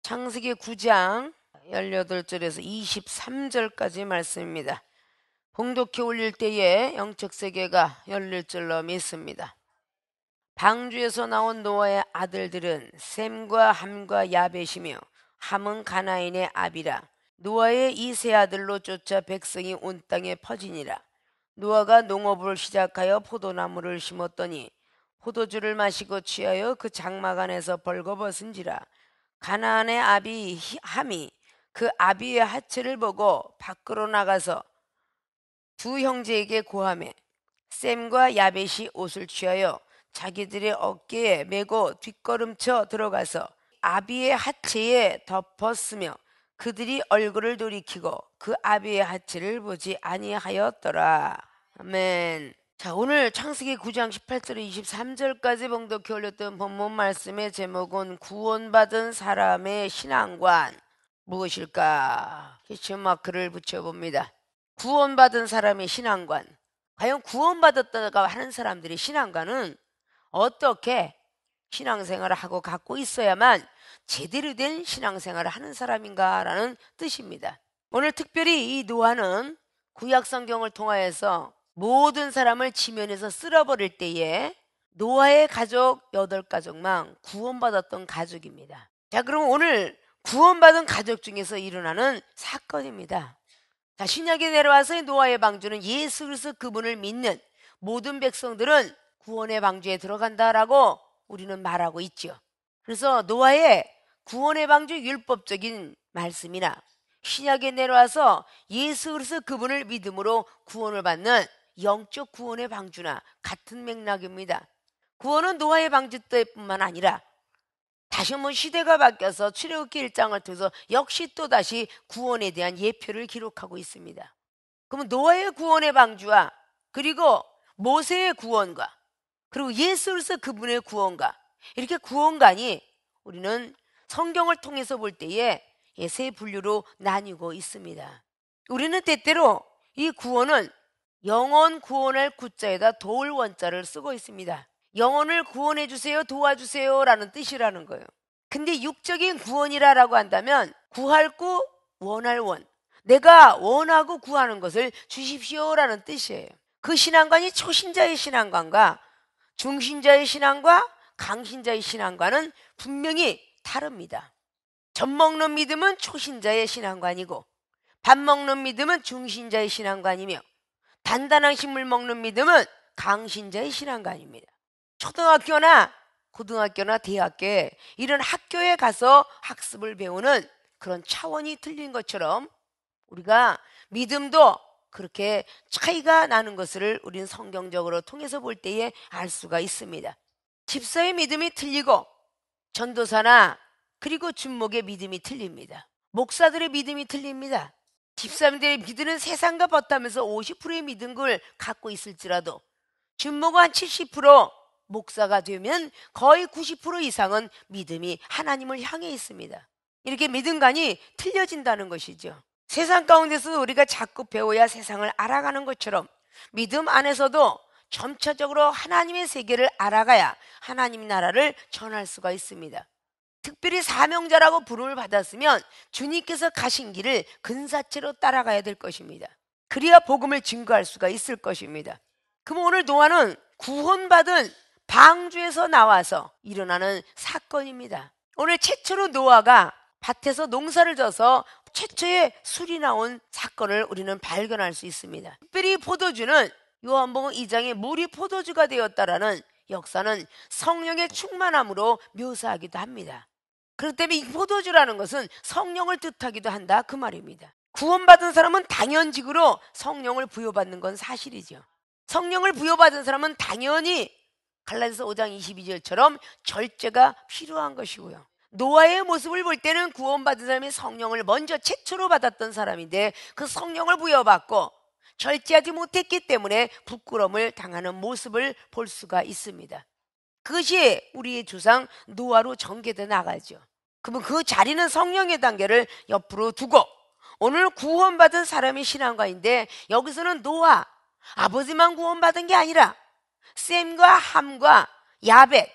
창세기 9장 18절에서 23절까지 말씀입니다. 봉독해 올릴 때에 영적 세계가 열릴 줄로 믿습니다. 방주에서 나온 노아의 아들들은 셈과 함과 야벳이며 함은 가나인의 아비라. 노아의 이 세 아들로 쫓아 백성이 온 땅에 퍼지니라. 노아가 농업을 시작하여 포도나무를 심었더니 포도주를 마시고 취하여 그 장막 안에서 벌거벗은지라. 가나안의 아비 함이 그 아비의 하체를 보고 밖으로 나가서 두 형제에게 고하매 셈과 야벳이 옷을 취하여 자기들의 어깨에 메고 뒷걸음쳐 들어가서 아비의 하체에 덮었으며 그들이 얼굴을 돌이키고 그 아비의 하체를 보지 아니하였더라. 아멘. 자, 오늘 창세기 9장 18절에 23절까지 봉독해 올렸던 본문 말씀의 제목은 구원받은 사람의 신앙관. 무엇일까? 퀘스천마크를 붙여봅니다. 구원받은 사람의 신앙관. 과연 구원받았다고 하는 사람들의 신앙관은 어떻게 신앙생활을 하고 갖고 있어야만 제대로 된 신앙생활을 하는 사람인가라는 뜻입니다. 오늘 특별히 이 노아는 구약성경을 통하여서 모든 사람을 지면에서 쓸어버릴 때에 노아의 가족 8가족만 구원받았던 가족입니다. 자, 그럼 오늘 구원받은 가족 중에서 일어나는 사건입니다. 자, 신약에 내려와서 노아의 방주는 예수 그리스도 그분을 믿는 모든 백성들은 구원의 방주에 들어간다라고 우리는 말하고 있죠. 그래서 노아의 구원의 방주 율법적인 말씀이나 신약에 내려와서 예수 그리스도 그분을 믿음으로 구원을 받는 영적 구원의 방주나 같은 맥락입니다. 구원은 노아의 방주 때뿐만 아니라 다시 한번 시대가 바뀌어서 출애굽기 1장을 통해서 역시 또다시 구원에 대한 예표를 기록하고 있습니다. 그러면 노아의 구원의 방주와 그리고 모세의 구원과 그리고 예수 그리스도 그분의 구원과 이렇게 구원관이 우리는 성경을 통해서 볼 때에 세 분류로 나뉘고 있습니다. 우리는 때때로 이 구원은 영혼 구원할 구자에다 도울 원자를 쓰고 있습니다. 영혼을 구원해 주세요, 도와주세요 라는 뜻이라는 거예요. 근데 육적인 구원이라고 한다면 구할 구, 원할 원. 내가 원하고 구하는 것을 주십시오 라는 뜻이에요. 그 신앙관이 초신자의 신앙관과 중신자의 신앙과 강신자의 신앙관은 분명히 다릅니다. 젖 먹는 믿음은 초신자의 신앙관이고 밥 먹는 믿음은 중신자의 신앙관이며 단단한 식물 먹는 믿음은 강신자의 신앙관입니다. 초등학교나 고등학교나 대학교에 이런 학교에 가서 학습을 배우는 그런 차원이 틀린 것처럼 우리가 믿음도 그렇게 차이가 나는 것을 우리는 성경적으로 통해서 볼 때에 알 수가 있습니다. 집사의 믿음이 틀리고 전도사나 그리고 준목의 믿음이 틀립니다. 목사들의 믿음이 틀립니다. 집사님들의 믿음은 세상과 버타면서 50%의 믿음을 갖고 있을지라도 준목은 한 70%, 목사가 되면 거의 90% 이상은 믿음이 하나님을 향해 있습니다. 이렇게 믿음관이 틀려진다는 것이죠. 세상 가운데서도 우리가 자꾸 배워야 세상을 알아가는 것처럼 믿음 안에서도 점차적으로 하나님의 세계를 알아가야 하나님 나라를 전할 수가 있습니다. 특별히 사명자라고 부름을 받았으면 주님께서 가신 길을 근사체로 따라가야 될 것입니다. 그래야 복음을 증거할 수가 있을 것입니다. 그럼 오늘 노아는 구원받은 방주에서 나와서 일어나는 사건입니다. 오늘 최초로 노아가 밭에서 농사를 져서 최초의 술이 나온 사건을 우리는 발견할 수 있습니다. 특별히 포도주는 요한복음 2장에 물이 포도주가 되었다라는 역사는 성령의 충만함으로 묘사하기도 합니다. 그렇기 때문에 이 포도주라는 것은 성령을 뜻하기도 한다 그 말입니다. 구원받은 사람은 당연직으로 성령을 부여받는 건 사실이죠. 성령을 부여받은 사람은 당연히 갈라디아서 5장 22절처럼 절제가 필요한 것이고요. 노아의 모습을 볼 때는 구원받은 사람이 성령을 먼저 최초로 받았던 사람인데 그 성령을 부여받고 절제하지 못했기 때문에 부끄러움을 당하는 모습을 볼 수가 있습니다. 그것이 우리의 조상 노아로 전개돼 나가죠. 그러면 그 자리는 성령의 단계를 옆으로 두고 오늘 구원받은 사람이 신앙가인데 여기서는 노아, 아버지만 구원받은 게 아니라 셈과 함과 야벳,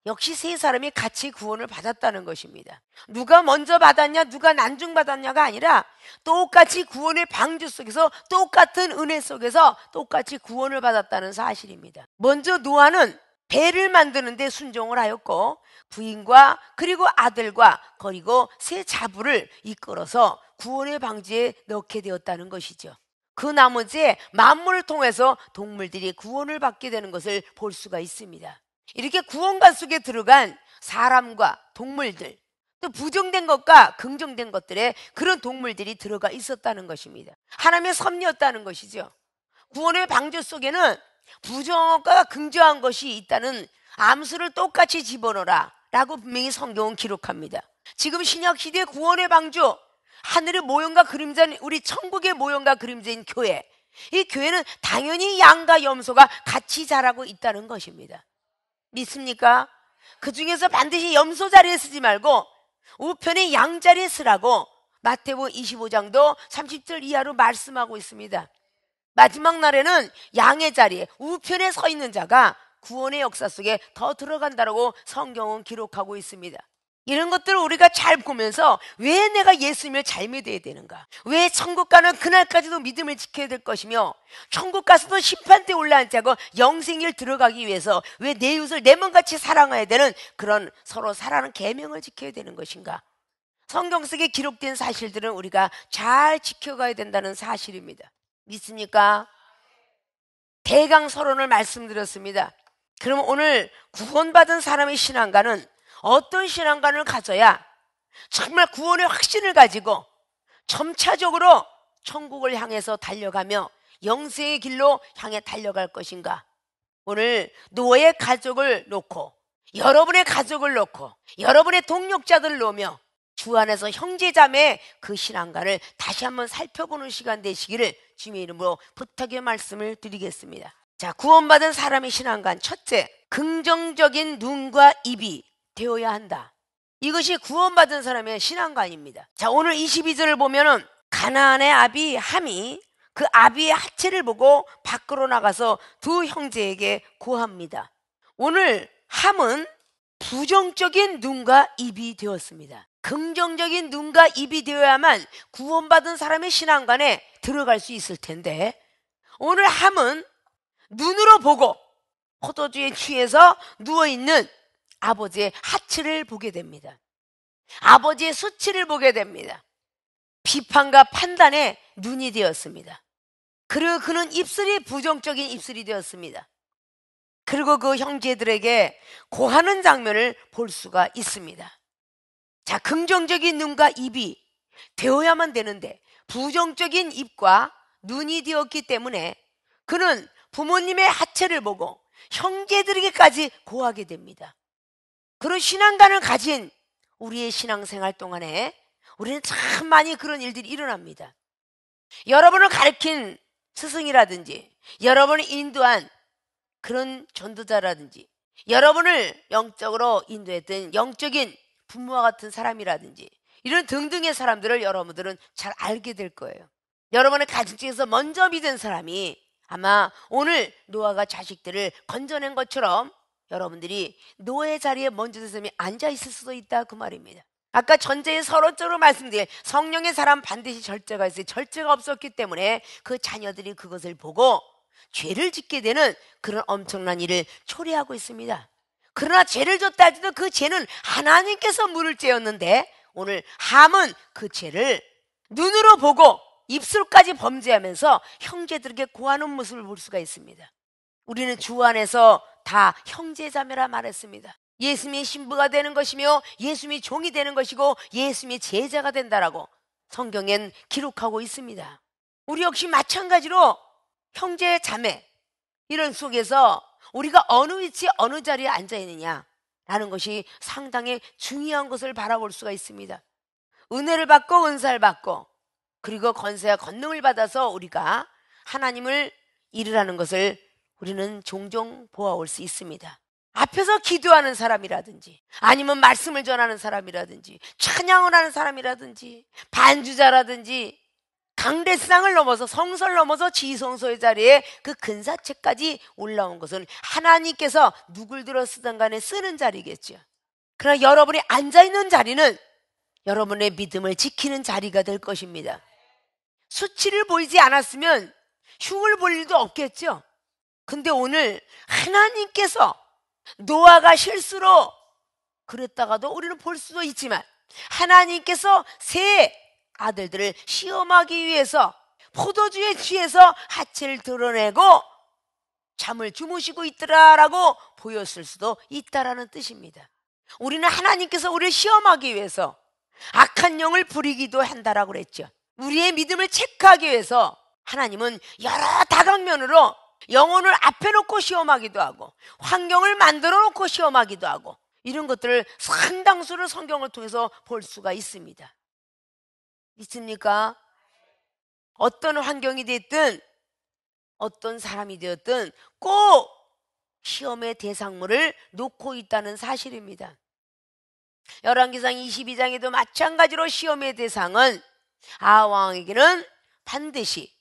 역시 세 사람이 같이 구원을 받았다는 것입니다. 누가 먼저 받았냐, 누가 난중받았냐가 아니라 똑같이 구원의 방주 속에서, 똑같은 은혜 속에서 똑같이 구원을 받았다는 사실입니다. 먼저 노아는 배를 만드는데 순종을 하였고, 부인과 그리고 아들과 그리고 세 자부를 이끌어서 구원의 방주에 넣게 되었다는 것이죠. 그 나머지에 만물을 통해서 동물들이 구원을 받게 되는 것을 볼 수가 있습니다. 이렇게 구원관 속에 들어간 사람과 동물들, 또 부정된 것과 긍정된 것들에 그런 동물들이 들어가 있었다는 것입니다. 하나님의 섭리였다는 것이죠. 구원의 방주 속에는 부정한 것과 긍정한 것이 있다는 암수를 똑같이 집어넣어라 라고 분명히 성경은 기록합니다. 지금 신약시대의 구원의 방주, 하늘의 모형과 그림자인 우리 천국의 모형과 그림자인 교회, 이 교회는 당연히 양과 염소가 같이 자라고 있다는 것입니다. 믿습니까? 그 중에서 반드시 염소 자리에 쓰지 말고 우편의 양 자리에 쓰라고 마태복음 25장도 30절 이하로 말씀하고 있습니다. 마지막 날에는 양의 자리에 우편에 서 있는 자가 구원의 역사 속에 더 들어간다고 성경은 기록하고 있습니다. 이런 것들을 우리가 잘 보면서 왜 내가 예수님을 잘 믿어야 되는가? 왜 천국 가는 그날까지도 믿음을 지켜야 될 것이며, 천국 가서도 심판대에 올라앉지 않고 영생을 들어가기 위해서 왜 내 이웃을 내 몸같이 사랑해야 되는 그런 서로 사랑하는 계명을 지켜야 되는 것인가? 성경 속에 기록된 사실들은 우리가 잘 지켜가야 된다는 사실입니다. 믿습니까? 대강서론을 말씀드렸습니다. 그럼 오늘 구원받은 사람의 신앙가는 어떤 신앙관을 가져야 정말 구원의 확신을 가지고 점차적으로 천국을 향해서 달려가며 영생의 길로 향해 달려갈 것인가? 오늘 노아의 가족을 놓고, 여러분의 가족을 놓고, 여러분의 동력자들을 놓으며 주 안에서 형제자매의 그 신앙관을 다시 한번 살펴보는 시간 되시기를 주님의 이름으로 부탁의 말씀을 드리겠습니다. 자, 구원받은 사람의 신앙관, 첫째, 긍정적인 눈과 입이 되어야 한다. 이것이 구원받은 사람의 신앙관입니다. 자, 오늘 22절을 보면은 가나안의 아비 함이 그 아비의 하체를 보고 밖으로 나가서 두 형제에게 고합니다. 오늘 함은 부정적인 눈과 입이 되었습니다. 긍정적인 눈과 입이 되어야만 구원받은 사람의 신앙관에 들어갈 수 있을 텐데, 오늘 함은 눈으로 보고 포도주에 취해서 누워있는 아버지의 하체를 보게 됩니다. 아버지의 수치를 보게 됩니다. 비판과 판단에 눈이 되었습니다. 그리고 그는 입술이 부정적인 입술이 되었습니다. 그리고 그 형제들에게 고하는 장면을 볼 수가 있습니다. 자, 긍정적인 눈과 입이 되어야만 되는데 부정적인 입과 눈이 되었기 때문에 그는 부모님의 하체를 보고 형제들에게까지 고하게 됩니다. 그런 신앙관을 가진 우리의 신앙생활 동안에 우리는 참 많이 그런 일들이 일어납니다. 여러분을 가르친 스승이라든지, 여러분을 인도한 그런 전도자라든지, 여러분을 영적으로 인도했던 영적인 부모와 같은 사람이라든지, 이런 등등의 사람들을 여러분들은 잘 알게 될 거예요. 여러분의 가족 중에서 먼저 믿은 사람이 아마 오늘 노아가 자식들을 건져낸 것처럼 여러분들이 노아의 자리에 먼저 선생님이 앉아 있을 수도 있다, 그 말입니다. 아까 전제의 서론적으로 말씀드린 성령의 사람 반드시 절제가 있어요. 절제가 없었기 때문에 그 자녀들이 그것을 보고 죄를 짓게 되는 그런 엄청난 일을 초래하고 있습니다. 그러나 죄를 졌다 해도 그 죄는 하나님께서 물을 죄였는데, 오늘 함은 그 죄를 눈으로 보고 입술까지 범죄하면서 형제들에게 고하는 모습을 볼 수가 있습니다. 우리는 주 안에서 다 형제자매라 말했습니다. 예수님의 신부가 되는 것이며 예수님의 종이 되는 것이고 예수님의 제자가 된다라고 성경엔 기록하고 있습니다. 우리 역시 마찬가지로 형제 자매 이런 속에서 우리가 어느 위치에 어느 자리에 앉아 있느냐라는 것이 상당히 중요한 것을 바라볼 수가 있습니다. 은혜를 받고 은사를 받고 그리고 권세와 권능을 받아서 우리가 하나님을 이루라는 것을 우리는 종종 보아올 수 있습니다. 앞에서 기도하는 사람이라든지, 아니면 말씀을 전하는 사람이라든지, 찬양을 하는 사람이라든지, 반주자라든지, 광대상을 넘어서 성서를 넘어서 지성소의 자리에 그 근사체까지 올라온 것은 하나님께서 누굴 들어 쓰든 간에 쓰는 자리겠죠. 그러나 여러분이 앉아있는 자리는 여러분의 믿음을 지키는 자리가 될 것입니다. 수치를 보이지 않았으면 흉을 볼 일도 없겠죠. 근데 오늘 하나님께서 노아가 실수로 그랬다가도 우리는 볼 수도 있지만 하나님께서 세 아들들을 시험하기 위해서 포도주에 취해서 하체를 드러내고 잠을 주무시고 있더라라고 보였을 수도 있다라는 뜻입니다. 우리는 하나님께서 우리를 시험하기 위해서 악한 영을 부리기도 한다라고 그랬죠. 우리의 믿음을 체크하기 위해서 하나님은 여러 다각면으로 영혼을 앞에 놓고 시험하기도 하고 환경을 만들어 놓고 시험하기도 하고 이런 것들을 상당수를 성경을 통해서 볼 수가 있습니다. 있습니까? 어떤 환경이 됐든 어떤 사람이 되었든 꼭 시험의 대상물을 놓고 있다는 사실입니다. 열왕기상 22장에도 마찬가지로 시험의 대상은 아왕에게는 반드시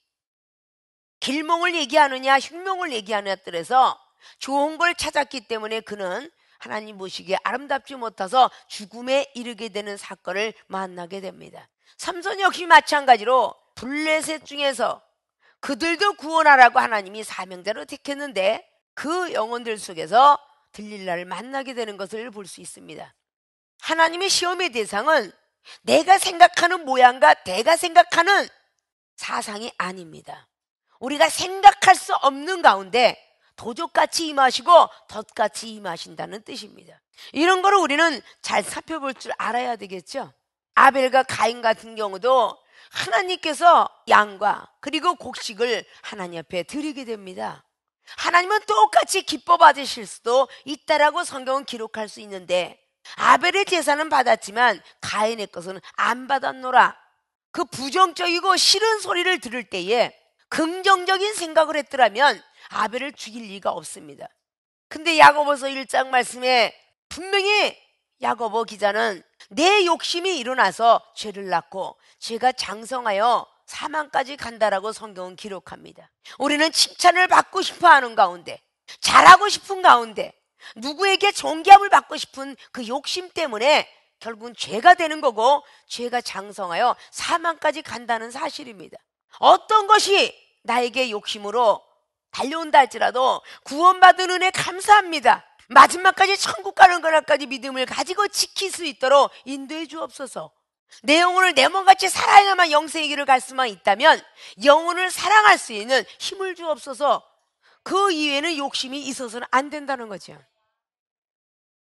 길몽을 얘기하느냐 흉몽을 얘기하느냐 뜻에서 좋은 걸 찾았기 때문에 그는 하나님 보시기에 아름답지 못해서 죽음에 이르게 되는 사건을 만나게 됩니다. 삼손 역시 마찬가지로 블레셋 중에서 그들도 구원하라고 하나님이 사명자로 택했는데 그 영혼들 속에서 들릴라를 만나게 되는 것을 볼 수 있습니다. 하나님의 시험의 대상은 내가 생각하는 모양과 내가 생각하는 사상이 아닙니다. 우리가 생각할 수 없는 가운데 도적같이 임하시고 덫같이 임하신다는 뜻입니다. 이런 거를 우리는 잘 살펴볼 줄 알아야 되겠죠. 아벨과 가인 같은 경우도 하나님께서 양과 그리고 곡식을 하나님 앞에 드리게 됩니다. 하나님은 똑같이 기뻐 받으실 수도 있다라고 성경은 기록할 수 있는데 아벨의 제사는 받았지만 가인의 것은 안 받았노라. 그 부정적이고 싫은 소리를 들을 때에 긍정적인 생각을 했더라면 아벨을 죽일 리가 없습니다. 근데 야고보서 1장 말씀에 분명히 야고보 기자는 내 욕심이 일어나서 죄를 낳고 죄가 장성하여 사망까지 간다라고 성경은 기록합니다. 우리는 칭찬을 받고 싶어 하는 가운데 잘하고 싶은 가운데 누구에게 존귀함을 받고 싶은 그 욕심 때문에 결국은 죄가 되는 거고 죄가 장성하여 사망까지 간다는 사실입니다. 어떤 것이 나에게 욕심으로 달려온다 할지라도 구원받은 은혜 감사합니다. 마지막까지 천국 가는 그날까지 믿음을 가지고 지킬 수 있도록 인도해 주옵소서. 내 영혼을 내 몸같이 사랑해야만 영생의 길을 갈 수만 있다면 영혼을 사랑할 수 있는 힘을 주옵소서. 그 이외에는 욕심이 있어서는 안 된다는 거죠.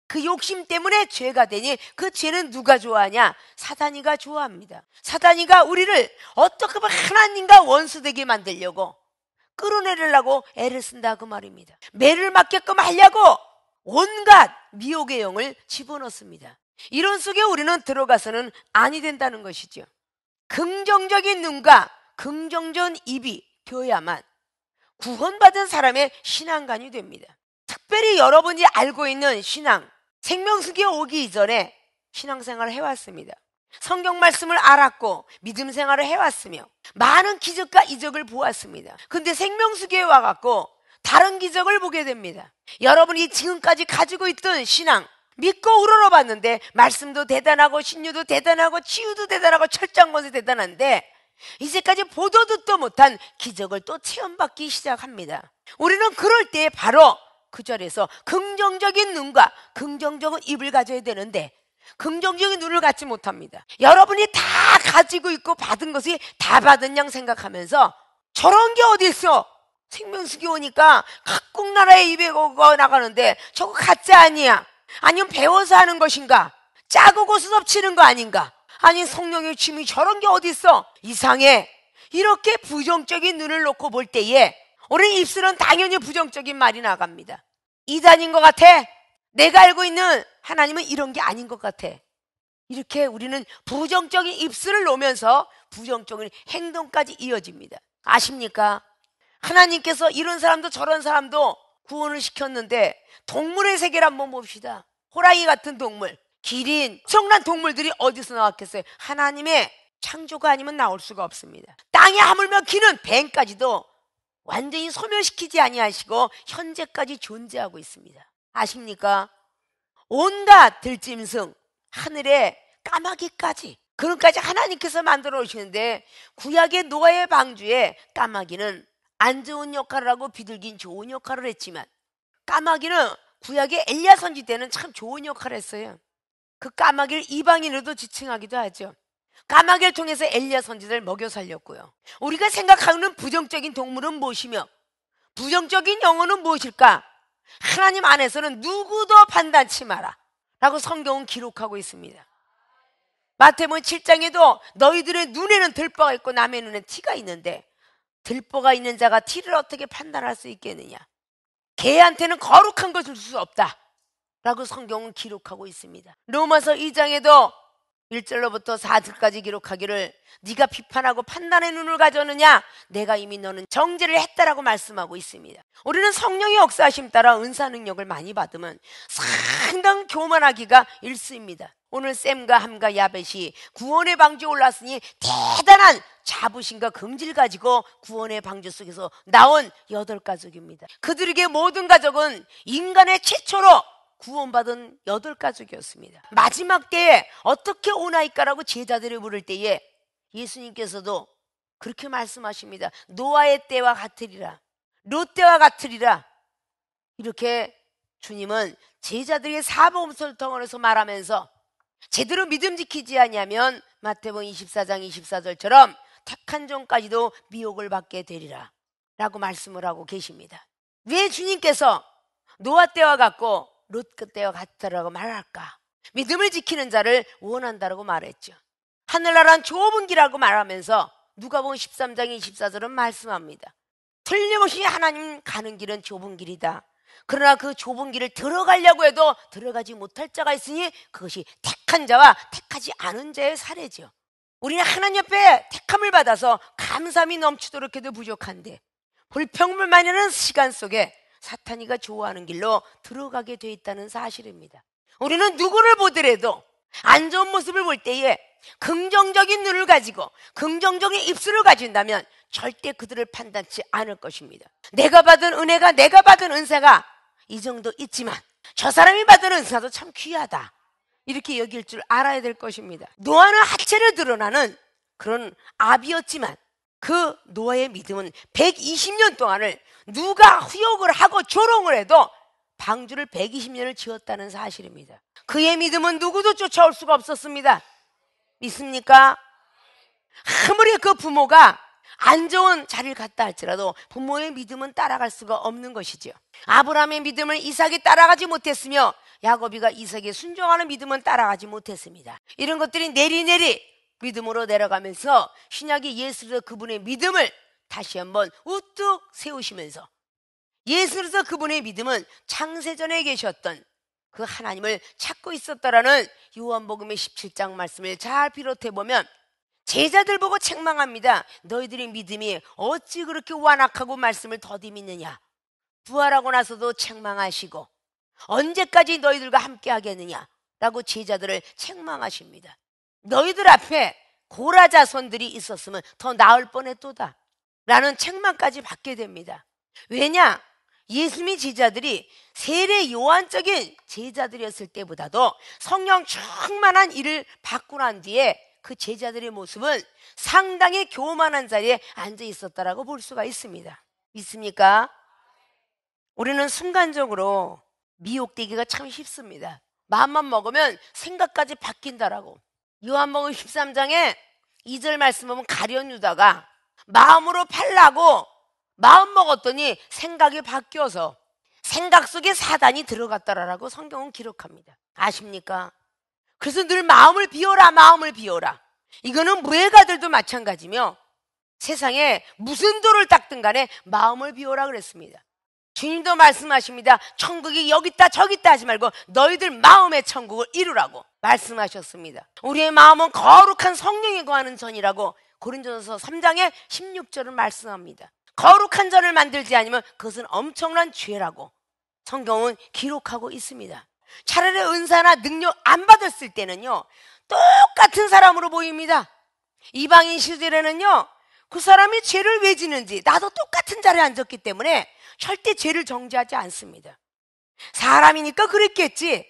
그 욕심 때문에 죄가 되니 그 죄는 누가 좋아하냐? 사단이가 좋아합니다. 사단이가 우리를 어떻게 보면 하나님과 원수되게 만들려고 끌어내리려고 애를 쓴다 그 말입니다. 매를 맞게끔 하려고 온갖 미혹의 영을 집어넣습니다. 이런 속에 우리는 들어가서는 아니 된다는 것이죠. 긍정적인 눈과 긍정적인 입이 되어야만 구원받은 사람의 신앙관이 됩니다. 특별히 여러분이 알고 있는 신앙, 생명수기에 오기 이전에 신앙생활을 해왔습니다. 성경 말씀을 알았고 믿음 생활을 해왔으며 많은 기적과 이적을 보았습니다. 근데 생명수기에 와갖고 다른 기적을 보게 됩니다. 여러분이 지금까지 가지고 있던 신앙 믿고 우러러봤는데 말씀도 대단하고 신유도 대단하고 치유도 대단하고 철장권도 대단한데 이제까지 보도 듣도 못한 기적을 또 체험받기 시작합니다. 우리는 그럴 때 바로 그 자리에서 긍정적인 눈과 긍정적인 입을 가져야 되는데 긍정적인 눈을 갖지 못합니다. 여러분이 다 가지고 있고 받은 것이 다 받은 양 생각하면서 저런 게 어디 있어? 생명수기 오니까 각국 나라의 입에 나가는데 저거 가짜 아니야? 아니면 배워서 하는 것인가? 짜고 고수 덮치는 거 아닌가? 아니 성령의 취미 저런 게 어디 있어? 이상해. 이렇게 부정적인 눈을 놓고 볼 때에 우리 입술은 당연히 부정적인 말이 나갑니다. 이단인 것 같아. 내가 알고 있는 하나님은 이런 게 아닌 것 같아. 이렇게 우리는 부정적인 입술을 놓으면서 부정적인 행동까지 이어집니다. 아십니까? 하나님께서 이런 사람도 저런 사람도 구원을 시켰는데 동물의 세계를 한번 봅시다. 호랑이 같은 동물, 기린, 엄청난 동물들이 어디서 나왔겠어요? 하나님의 창조가 아니면 나올 수가 없습니다. 땅에 하물며 기는 뱀까지도 완전히 소멸시키지 아니하시고 현재까지 존재하고 있습니다. 아십니까? 온갖 들짐승, 하늘에 까마귀까지, 그런까지 하나님께서 만들어 오시는데, 구약의 노아의 방주에 까마귀는 안 좋은 역할을 하고 비둘기는 좋은 역할을 했지만, 까마귀는 구약의 엘리야 선지 때는 참 좋은 역할을 했어요. 그 까마귀를 이방인으로도 지칭하기도 하죠. 까마귀를 통해서 엘리야 선지자를 먹여 살렸고요. 우리가 생각하는 부정적인 동물은 무엇이며 부정적인 영혼은 무엇일까? 하나님 안에서는 누구도 판단치 마라 라고 성경은 기록하고 있습니다. 마태복음 7장에도 너희들의 눈에는 들보가 있고 남의 눈에 티가 있는데 들보가 있는 자가 티를 어떻게 판단할 수 있겠느냐? 개한테는 거룩한 것을 줄 수 없다 라고 성경은 기록하고 있습니다. 로마서 2장에도 1절로부터 4절까지 기록하기를 네가 비판하고 판단의 눈을 가졌느냐? 내가 이미 너는 정죄를 했다라고 말씀하고 있습니다. 우리는 성령의 역사하심 따라 은사 능력을 많이 받으면 상당히 교만하기가 일쑤입니다. 오늘 샘과 함과 야벳이 구원의 방주에 올랐으니 대단한 자부심과 긍지를 가지고 구원의 방주 속에서 나온 8가족입니다. 그들에게 모든 가족은 인간의 최초로 구원받은 8가족이었습니다. 마지막 때에 어떻게 오나이까라고 제자들이 물을 때에 예수님께서도 그렇게 말씀하십니다. 노아의 때와 같으리라, 롯 때와 같으리라. 이렇게 주님은 제자들의 사복음서를 통해서 말하면서 제대로 믿음 지키지 아니하면 마태복음 24장 24절처럼 택한 종까지도 미혹을 받게 되리라 라고 말씀을 하고 계십니다. 왜 주님께서 노아 때와 같고 롯 때와 같다라고 말할까? 믿음을 지키는 자를 원한다라고 말했죠. 하늘나라는 좁은 길이라고 말하면서 누가복음 13장 24절은 말씀합니다. 틀림없이 하나님 가는 길은 좁은 길이다. 그러나 그 좁은 길을 들어가려고 해도 들어가지 못할 자가 있으니 그것이 택한 자와 택하지 않은 자의 사례죠. 우리는 하나님 옆에 택함을 받아서 감사함이 넘치도록 해도 부족한데 불평불만이라는 시간 속에 사탄이가 좋아하는 길로 들어가게 돼 있다는 사실입니다. 우리는 누구를 보더라도 안 좋은 모습을 볼 때에 긍정적인 눈을 가지고 긍정적인 입술을 가진다면 절대 그들을 판단치 않을 것입니다. 내가 받은 은혜가, 내가 받은 은사가 이 정도 있지만 저 사람이 받은 은사도 참 귀하다, 이렇게 여길 줄 알아야 될 것입니다. 노아는 하체를 드러나는 그런 아비였지만 그 노아의 믿음은 120년 동안을 누가 후욕을 하고 조롱을 해도 방주를 120년을 지었다는 사실입니다. 그의 믿음은 누구도 쫓아올 수가 없었습니다. 믿습니까? 아무리 그 부모가 안 좋은 자리를 갔다 할지라도 부모의 믿음은 따라갈 수가 없는 것이죠. 아브라함의 믿음을 이삭이 따라가지 못했으며 야곱이가 이삭에 순종하는 믿음은 따라가지 못했습니다. 이런 것들이 내리내리 믿음으로 내려가면서 신약의 예수로서 그분의 믿음을 다시 한번 우뚝 세우시면서 예수로서 그분의 믿음은 창세전에 계셨던 그 하나님을 찾고 있었다라는 요한복음의 17장 말씀을 잘 비롯해보면 제자들 보고 책망합니다. 너희들의 믿음이 어찌 그렇게 완악하고 말씀을 더디 믿느냐. 부활하고 나서도 책망하시고 언제까지 너희들과 함께 하겠느냐 라고 제자들을 책망하십니다. 너희들 앞에 고라 자손들이 있었으면 더 나을 뻔했도다 라는 책망까지 받게 됩니다. 왜냐? 예수님의 제자들이 세례 요한적인 제자들이었을 때보다도 성령 충만한 일을 받고 난 뒤에 그 제자들의 모습은 상당히 교만한 자리에 앉아 있었다라고 볼 수가 있습니다. 믿습니까? 우리는 순간적으로 미혹되기가 참 쉽습니다. 마음만 먹으면 생각까지 바뀐다라고. 요한복음 13장에 2절 말씀 보면 가룟 유다가 마음으로 팔라고 마음 먹었더니 생각이 바뀌어서 생각 속에 사단이 들어갔다라고 성경은 기록합니다. 아십니까? 그래서 늘 마음을 비워라, 마음을 비워라. 이거는 무예가들도 마찬가지며 세상에 무슨 돌을 닦든 간에 마음을 비워라 그랬습니다. 주님도 말씀하십니다. 천국이 여기 있다 저기 있다 하지 말고 너희들 마음의 천국을 이루라고 말씀하셨습니다. 우리의 마음은 거룩한 성령에 거하는 전이라고 고린도전서 3장의 16절을 말씀합니다. 거룩한 전을 만들지 않으면 그것은 엄청난 죄라고 성경은 기록하고 있습니다. 차라리 은사나 능력 안 받았을 때는요 똑같은 사람으로 보입니다. 이방인 시절에는요, 그 사람이 죄를 왜 지는지, 나도 똑같은 자리에 앉았기 때문에 절대 죄를 정죄하지 않습니다. 사람이니까 그랬겠지.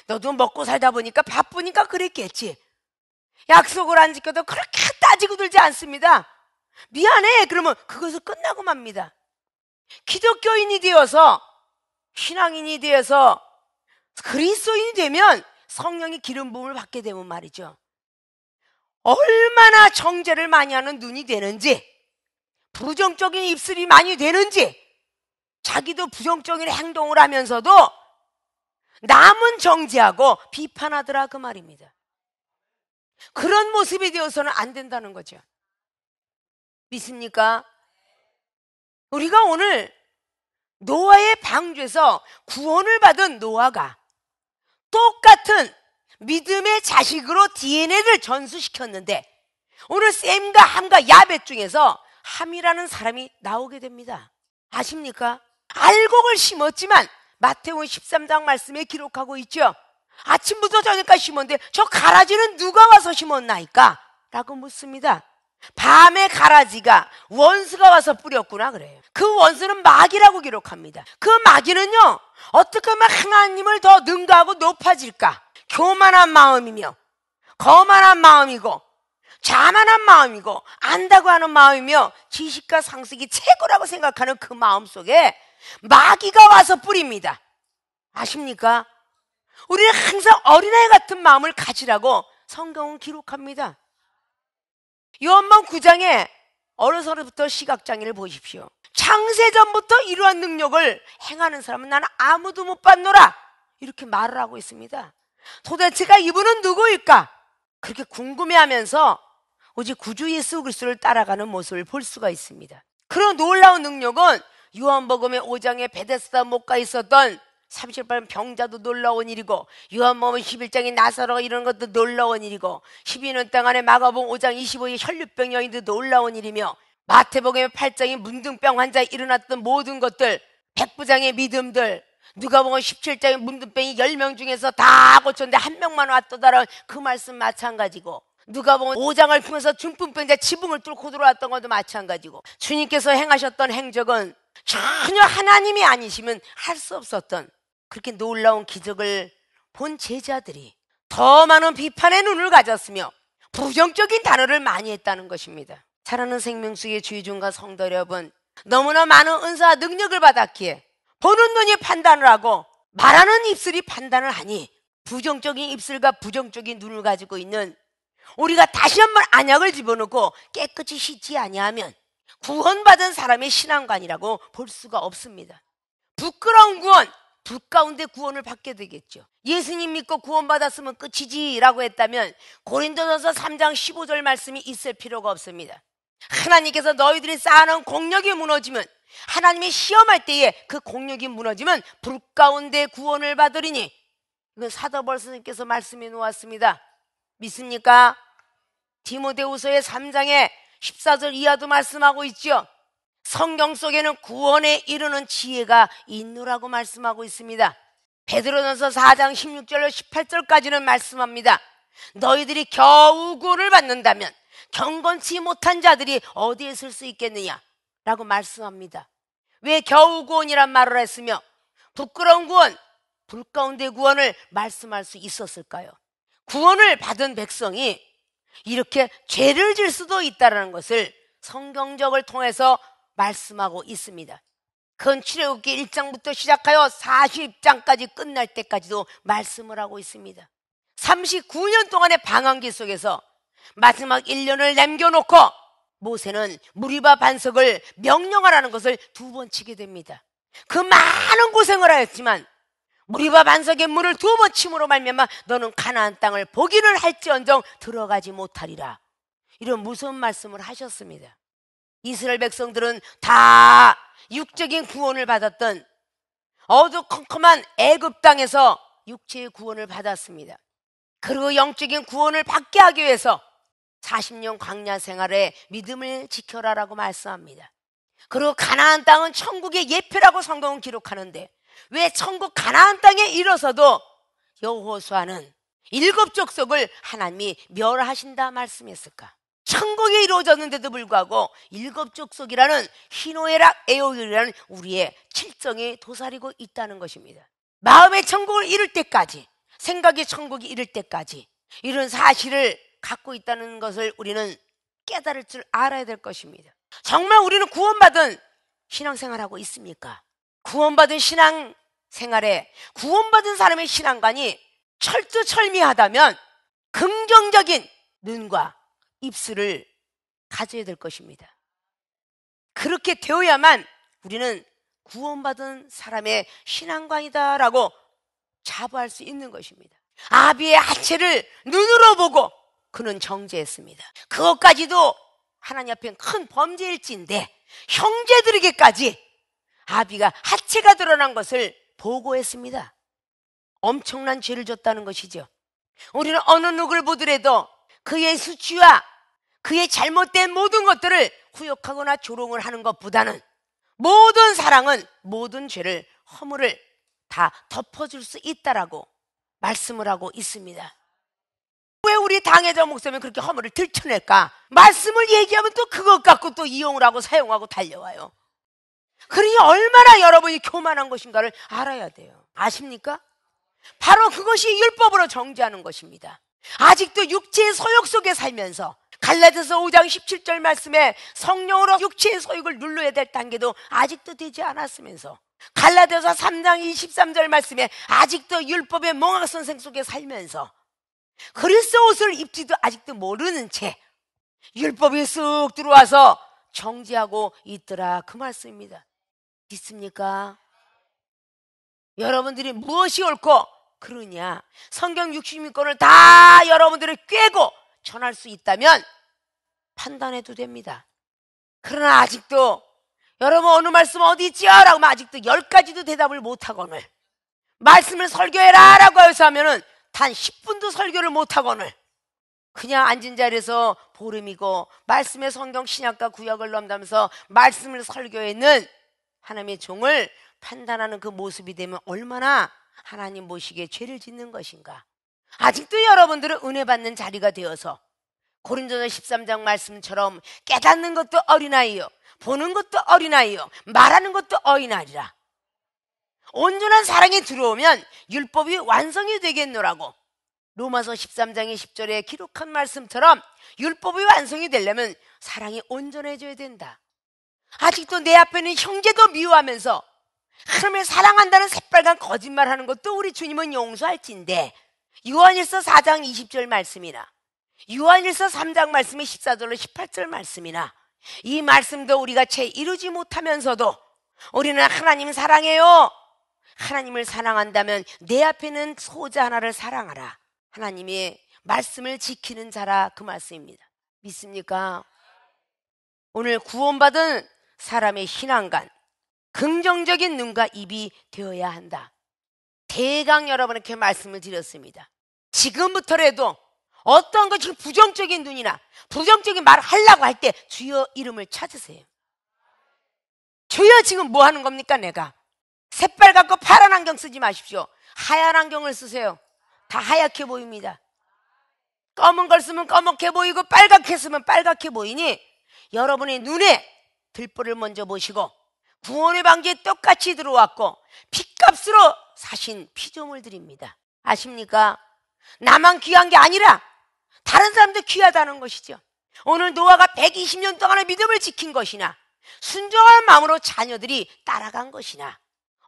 너도 먹고 살다 보니까 바쁘니까 그랬겠지. 약속을 안 지켜도 그렇게 따지고 들지 않습니다. 미안해. 그러면 그것을 끝나고 맙니다. 기독교인이 되어서, 신앙인이 되어서 그리스도인이 되면 성령이 기름 부음을 받게 되면 말이죠, 얼마나 정죄를 많이 하는 눈이 되는지, 부정적인 입술이 많이 되는지, 자기도 부정적인 행동을 하면서도 남은 정죄하고 비판하더라, 그 말입니다. 그런 모습이 되어서는 안 된다는 거죠. 믿습니까? 우리가 오늘 노아의 방주에서 구원을 받은 노아가 똑같은 믿음의 자식으로 DNA를 전수시켰는데, 오늘 셈과 함과 야벳 중에서 함이라는 사람이 나오게 됩니다. 아십니까? 알곡을 심었지만 마태복음 13장 말씀에 기록하고 있죠. 아침부터 저녁까지 심었는데 저 가라지는 누가 와서 심었나이까? 라고 묻습니다. 밤에 가라지가 원수가 와서 뿌렸구나 그래요. 그 원수는 마귀라고 기록합니다. 그 마귀는요, 어떻게 하면 하나님을 더 능가하고 높아질까? 교만한 마음이며 거만한 마음이고 자만한 마음이고 안다고 하는 마음이며 지식과 상식이 최고라고 생각하는 그 마음 속에 마귀가 와서 뿌립니다. 아십니까? 우리는 항상 어린아이 같은 마음을 가지라고 성경은 기록합니다. 요한복음 9장에 어려서부터 시각장애를 보십시오. 창세전부터 이러한 능력을 행하는 사람은 나는 아무도 못 봤노라, 이렇게 말을 하고 있습니다. 도대체가 이분은 누구일까? 그렇게 궁금해하면서 오직 구주 예수 그리스도를 따라가는 모습을 볼 수가 있습니다. 그런 놀라운 능력은 요한복음의 5장에 베데스다 못가 있었던 38번 병자도 놀라운 일이고, 요한복음 11장에 나사로가 이런 것도 놀라운 일이고, 12년 동안에 마가복음 5장 25일 혈류병 여인도 놀라운 일이며, 마태복음 8장에 문둥병 환자에 일어났던 모든 것들, 백부장의 믿음들, 누가복음 17장에 문둥병이 10명 중에서 다 고쳤는데 한 명만 왔다라는 그 말씀 마찬가지고, 누가복음 5장을 통해서 중풍병자 지붕을 뚫고 들어왔던 것도 마찬가지고, 주님께서 행하셨던 행적은 전혀 하나님이 아니시면 할 수 없었던 그렇게 놀라운 기적을 본 제자들이 더 많은 비판의 눈을 가졌으며 부정적인 단어를 많이 했다는 것입니다. 사랑하는 생명수의 주의중과 성도 여러분, 너무나 많은 은사와 능력을 받았기에 보는 눈이 판단을 하고 말하는 입술이 판단을 하니, 부정적인 입술과 부정적인 눈을 가지고 있는 우리가 다시 한번 안약을 집어넣고 깨끗이 씻지 아니하면 구원받은 사람의 신앙관이라고 볼 수가 없습니다. 부끄러운 구원, 불 가운데 구원을 받게 되겠죠. 예수님 믿고 구원받았으면 끝이지 라고 했다면 고린도전서 3장 15절 말씀이 있을 필요가 없습니다. 하나님께서 너희들이 쌓아놓은 공력이 무너지면, 하나님이 시험할 때에 그 공력이 무너지면 불 가운데 구원을 받으리니, 이건 사도 바울께서 말씀해 놓았습니다. 믿습니까? 디모데후서의 3장에 14절 이하도 말씀하고 있죠. 성경 속에는 구원에 이르는 지혜가 있노라고 말씀하고 있습니다. 베드로전서 4장 16절로 18절까지는 말씀합니다. 너희들이 겨우 구원을 받는다면 경건치 못한 자들이 어디에 쓸 수 있겠느냐 라고 말씀합니다. 왜 겨우 구원이란 말을 했으며 부끄러운 구원, 불 가운데 구원을 말씀할 수 있었을까요? 구원을 받은 백성이 이렇게 죄를 질 수도 있다는 것을 성경적을 통해서 말씀하고 있습니다. 그건 출애굽기 1장부터 시작하여 40장까지 끝날 때까지도 말씀을 하고 있습니다. 39년 동안의 방황기 속에서 마지막 1년을 남겨놓고 모세는 무리바 반석을 명령하라는 것을 2번 치게 됩니다. 그 많은 고생을 하였지만 무리바 반석의 문을 2번 침으로 말미암아 너는 가나안 땅을 보기를 할지언정 들어가지 못하리라, 이런 무서운 말씀을 하셨습니다. 이스라엘 백성들은 다 육적인 구원을 받았던 어두컴컴한 애굽 땅에서 육체의 구원을 받았습니다. 그리고 영적인 구원을 받게 하기 위해서 40년 광야 생활에 믿음을 지켜라라고 말씀합니다. 그리고 가나안 땅은 천국의 예표라고 성경은 기록하는데, 왜 천국 가나안 땅에 이르러서도 여호수아는 7 족속을 하나님이 멸하신다 말씀했을까? 천국이 이루어졌는데도 불구하고 일곱 족속이라는 희노애락 애욕이라는 우리의 칠정에 도사리고 있다는 것입니다. 마음의 천국을 이룰 때까지, 생각의 천국이 이룰 때까지 이런 사실을 갖고 있다는 것을 우리는 깨달을 줄 알아야 될 것입니다. 정말 우리는 구원받은 신앙생활하고 있습니까? 구원받은 신앙생활에 구원받은 사람의 신앙관이 철두철미하다면 긍정적인 눈과 입술을 가져야 될 것입니다. 그렇게 되어야만 우리는 구원받은 사람의 신앙관이다라고 자부할 수 있는 것입니다. 아비의 하체를 눈으로 보고 그는 정죄했습니다. 그것까지도 하나님 앞엔 큰 범죄일진데 형제들에게까지 아비가 하체가 드러난 것을 보고했습니다. 엄청난 죄를 졌다는 것이죠. 우리는 어느 누구를 보더라도 그의 수치와 그의 잘못된 모든 것들을 후욕하거나 조롱을 하는 것보다는 모든 사랑은 모든 죄를, 허물을 다 덮어줄 수 있다라고 말씀을 하고 있습니다. 왜 우리 당회자 목사님이 그렇게 허물을 들춰낼까? 말씀을 얘기하면 또 그것 갖고 또 이용을 하고 사용하고 달려와요. 그러니 얼마나 여러분이 교만한 것인가를 알아야 돼요. 아십니까? 바로 그것이 율법으로 정죄하는 것입니다. 아직도 육체의 소욕 속에 살면서 갈라디아서 5장 17절 말씀에 성령으로 육체의 소욕을 눌러야 될 단계도 아직도 되지 않았으면서 갈라디아서 3장 23절 말씀에 아직도 율법의 몽학선생 속에 살면서 그리스도 옷을 입지도 아직도 모르는 채 율법이 쓱 들어와서 정죄하고 있더라, 그 말씀입니다. 믿습니까? 여러분들이 무엇이 옳고 그러냐, 성경 66권을 다 여러분들이 꿰고 전할 수 있다면 판단해도 됩니다. 그러나 아직도 여러분 어느 말씀 어디 있지요? 라고 하면 아직도 10가지도 대답을 못하거늘, 말씀을 설교해라 라고 해서 하면은 단 10분도 설교를 못하거늘 그냥 앉은 자리에서 보름이고 말씀의 성경 신약과 구약을 넘다면서 말씀을 설교했는 하나님의 종을 판단하는 그 모습이 되면 얼마나 하나님 보시기에 죄를 짓는 것인가. 아직도 여러분들은 은혜 받는 자리가 되어서 고린도서 13장 말씀처럼 깨닫는 것도 어린아이요, 보는 것도 어린아이요, 말하는 것도 어린아이라. 온전한 사랑이 들어오면 율법이 완성이 되겠노라고 로마서 13장의 10절에 기록한 말씀처럼 율법이 완성이 되려면 사랑이 온전해져야 된다. 아직도 내 앞에는 형제도 미워하면서 하나님을 사랑한다는 새빨간 거짓말하는 것도 우리 주님은 용서할진데, 요한일서 4장 20절 말씀이나 요한일서 3장 말씀의 14절로 18절 말씀이나 이 말씀도 우리가 채 이루지 못하면서도 우리는 하나님 사랑해요, 하나님을 사랑한다면 내 앞에는 소자 하나를 사랑하라, 하나님의 말씀을 지키는 자라, 그 말씀입니다. 믿습니까? 오늘 구원받은 사람의 신앙관, 긍정적인 눈과 입이 되어야 한다. 대강 여러분에게 말씀을 드렸습니다. 지금부터라도 어떤 것이 부정적인 눈이나 부정적인 말을 하려고 할 때 주여 이름을 찾으세요. 주여 지금 뭐 하는 겁니까? 내가 새빨갛고 파란 안경 쓰지 마십시오. 하얀 안경을 쓰세요. 다 하얗게 보입니다. 검은 걸 쓰면 검게 보이고 빨갛게 쓰면 빨갛게 보이니 여러분의 눈에 들보를 먼저 보시고 구원의 방지에 똑같이 들어왔고 피값으로 사신 피조물들입니다. 아십니까? 나만 귀한 게 아니라 다른 사람도 귀하다는 것이죠. 오늘 노아가 120년 동안의 믿음을 지킨 것이나 순종한 마음으로 자녀들이 따라간 것이나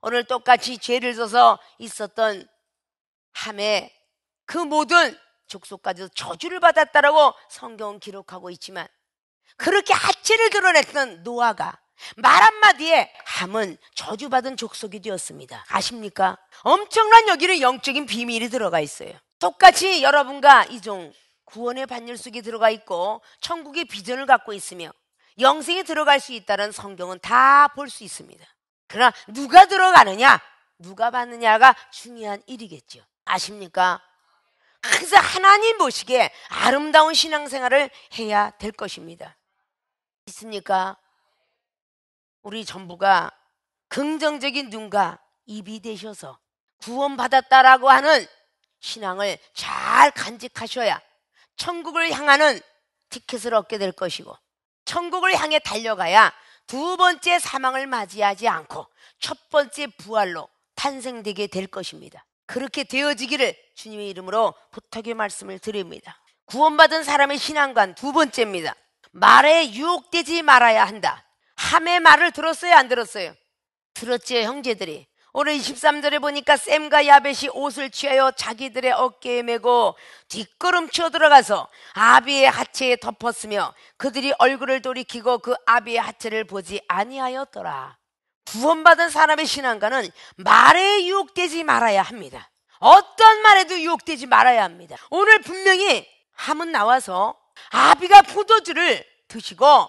오늘 똑같이 죄를 져서 있었던 함에 그 모든 족속까지도 저주를 받았다라고 성경은 기록하고 있지만, 그렇게 하체를 드러냈던 노아가 말 한마디에 함은 저주받은 족속이 되었습니다. 아십니까? 엄청난 여기는 영적인 비밀이 들어가 있어요. 똑같이 여러분과 이종 구원의 반열 속에 들어가 있고 천국의 비전을 갖고 있으며 영생에 들어갈 수 있다는 성경은 다 볼 수 있습니다. 그러나 누가 들어가느냐, 누가 받느냐가 중요한 일이겠죠. 아십니까? 그래서 하나님 보시기에 아름다운 신앙생활을 해야 될 것입니다. 있습니까? 우리 전부가 긍정적인 눈과 입이 되셔서 구원받았다라고 하는 신앙을 잘 간직하셔야 천국을 향하는 티켓을 얻게 될 것이고 천국을 향해 달려가야 두 번째 사망을 맞이하지 않고 첫 번째 부활로 탄생되게 될 것입니다. 그렇게 되어지기를 주님의 이름으로 부탁의 말씀을 드립니다. 구원받은 사람의 신앙관 두 번째입니다. 말에 유혹되지 말아야 한다. 함의 말을 들었어요, 안 들었어요? 들었지요, 형제들이. 오늘 23절에 보니까 셈과 야벳이 옷을 취하여 자기들의 어깨에 메고 뒷걸음쳐 들어가서 아비의 하체에 덮었으며 그들이 얼굴을 돌이키고 그 아비의 하체를 보지 아니하였더라. 구원받은 사람의 신앙가는 말에 유혹되지 말아야 합니다. 어떤 말에도 유혹되지 말아야 합니다. 오늘 분명히 함은 나와서 아비가 포도주를 드시고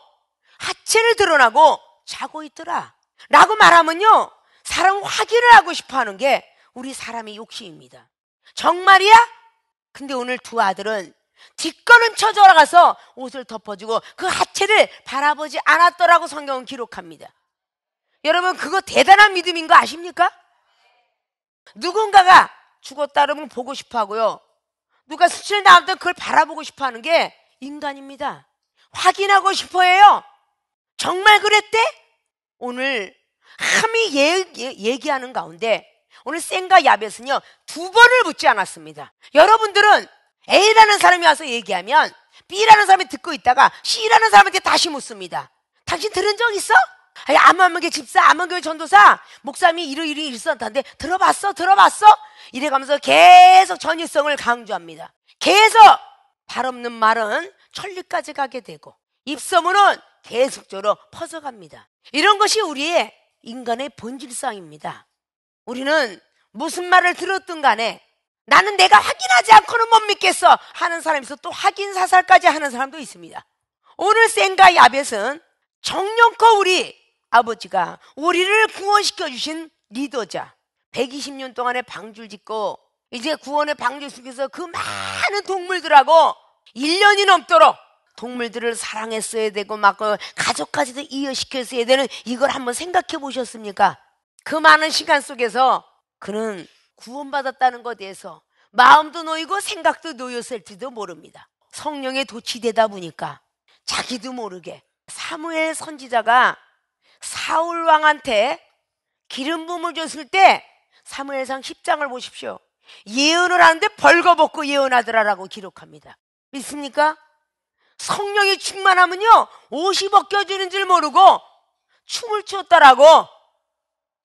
하체를 드러나고 자고 있더라 라고 말하면요, 사람 확인을 하고 싶어 하는 게 우리 사람의 욕심입니다. 정말이야? 근데 오늘 두 아들은 뒷걸음 쳐 돌아가서 옷을 덮어주고 그 하체를 바라보지 않았더라고 성경은 기록합니다. 여러분, 그거 대단한 믿음인 거 아십니까? 누군가가 죽었다 그러면 보고 싶어 하고요, 누가 수치를 나왔던 그걸 바라보고 싶어 하는 게 인간입니다. 확인하고 싶어 해요. 정말 그랬대? 오늘 함이 얘기하는 가운데 오늘 셈과 야벳은요, 두 번을 묻지 않았습니다. 여러분들은 A라는 사람이 와서 얘기하면 B라는 사람이 듣고 있다가 C라는 사람한테 다시 묻습니다. 당신 들은 적 있어? 암암교회 집사, 암암교회 전도사, 목사님이 이러이러 일었다는데 들어봤어? 이래가면서 계속 전위성을 강조합니다. 계속 발 없는 말은 천리까지 가게 되고 입소문은 계속적으로 퍼져갑니다. 이런 것이 우리의 인간의 본질상입니다. 우리는 무슨 말을 들었든 간에 나는 내가 확인하지 않고는 못 믿겠어 하는 사람이 있어, 또 확인 사살까지 하는 사람도 있습니다. 오늘 셈과 야벳은 정령껏 우리 아버지가 우리를 구원시켜 주신 리더자, 120년 동안의 방주를 짓고 이제 구원의 방주를 속에서 그 많은 동물들하고 1년이 넘도록 동물들을 사랑했어야 되고 막 가족까지도 이어시켰어야 되는 이걸 한번 생각해 보셨습니까? 그 많은 시간 속에서 그는 구원받았다는 것에 대해서 마음도 놓이고 생각도 놓였을지도 모릅니다. 성령에 도취되다 보니까 자기도 모르게 사무엘 선지자가 사울 왕한테 기름 부음을 줬을 때 사무엘상 10장을 보십시오. 예언을 하는데 벌거벗고 예언하더라라고 기록합니다. 믿습니까? 성령이 충만하면요, 옷이 벗겨지는 줄 모르고 춤을 추었다라고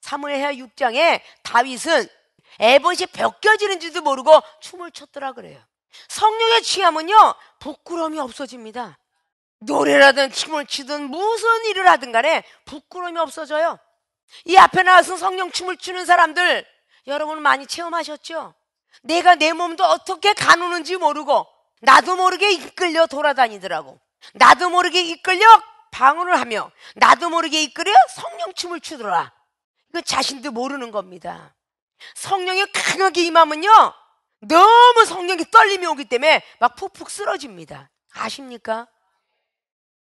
사무엘하 6장에 다윗은 에봇이 벗겨지는 줄도 모르고 춤을 췄더라 그래요. 성령에 취하면요, 부끄러움이 없어집니다. 노래라든 춤을 추든 무슨 일을 하든 간에 부끄러움이 없어져요. 이 앞에 나와서 성령 춤을 추는 사람들 여러분 많이 체험하셨죠? 내가 내 몸도 어떻게 가누는지 모르고 나도 모르게 이끌려 돌아다니더라고. 나도 모르게 이끌려 방언을 하며 나도 모르게 이끌려 성령 춤을 추더라. 이거 자신도 모르는 겁니다. 성령이 강하게 임하면요, 너무 성령이 떨림이 오기 때문에 막 푹푹 쓰러집니다. 아십니까?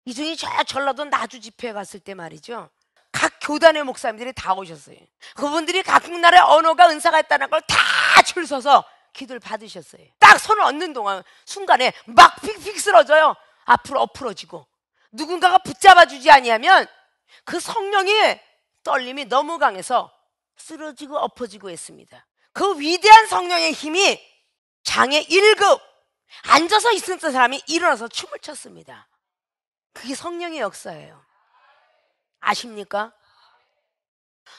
이전에 저 전라도 나주 집회에 갔을 때 말이죠, 각 교단의 목사님들이 다 오셨어요. 그분들이 각국 나라의 언어가 은사가 있다는 걸 다 줄 서서 기도를 받으셨어요. 딱 손을 얹는 동안 순간에 막 픽픽 쓰러져요. 앞으로 엎으러지고 누군가가 붙잡아 주지 아니하면 그 성령의 떨림이 너무 강해서 쓰러지고 엎어지고 했습니다. 그 위대한 성령의 힘이 장애 1급 앉아서 있었던 사람이 일어나서 춤을 췄습니다. 그게 성령의 역사예요. 아십니까?